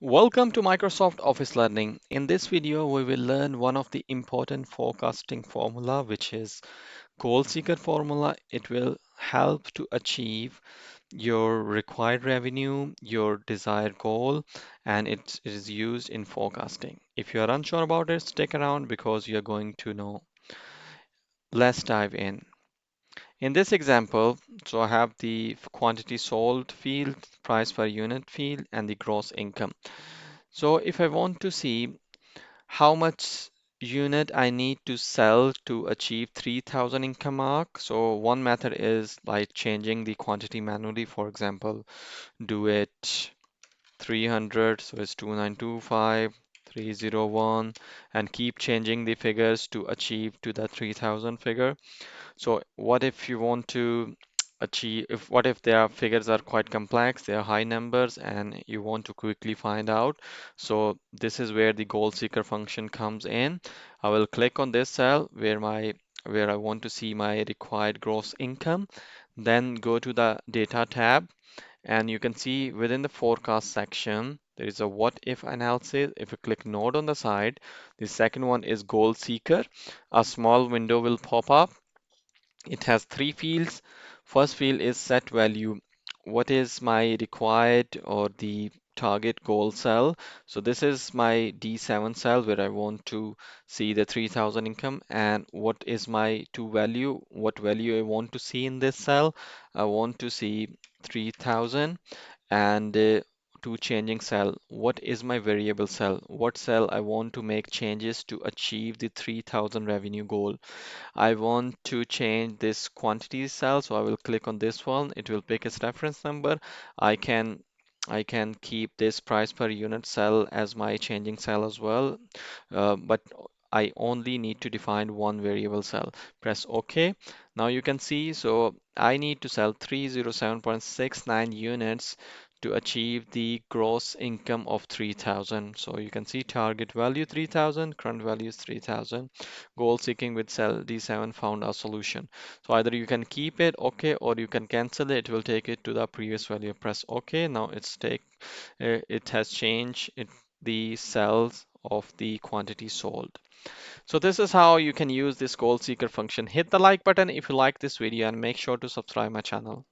Welcome to Microsoft Office Learning. In this video, we will learn one of the important forecasting formula, which is goal seeker formula. It will help to achieve your required revenue, your desired goal, and it is used in forecasting. If you are unsure about it, stick around because you're going to know. Let's dive in. In this example, so I have the quantity sold field, price per unit field, and the gross income. So if I want to see how much unit I need to sell to achieve 3000 income mark. So one method is by changing the quantity manually. For example, do it 300, so it's 2925, 301, and keep changing the figures to achieve to the 3000 figure. So what if you want to achieve, if what if their figures are quite complex, they are high numbers, and you want to quickly find out? So this is where the goal seeker function comes in. I will click on this cell where I want to see my required gross income, then go to the data tab, and you can see within the forecast section, there is a what if analysis. If you click node on the side, the second one is goal seeker. A small window will pop up. It has three fields. First field is set value. What is my required or the target goal cell? So this is my D7 cell where I want to see the 3000 income. And what is my to value? What value I want to see in this cell? I want to see 3000 and to changing cell. What is my variable cell? What cell I want to make changes to achieve the 3000 revenue goal? I want to change this quantity cell, so I will click on this one. It will pick its reference number. I can I can keep this price per unit cell as my changing cell as well, but I only need to define one variable cell. Press OK. Now you can see, so I need to sell 307.69 units to achieve the gross income of 3000. So you can see target value 3000, current value is 3000. Goal seeking with cell D7 found a solution. So either you can keep it, okay, or you can cancel it. It will take it to the previous value. Press OK. Now it has changed the cells of the quantity sold. So this is how you can use this goal seeker function. Hit the like button if you like this video and make sure to subscribe my channel.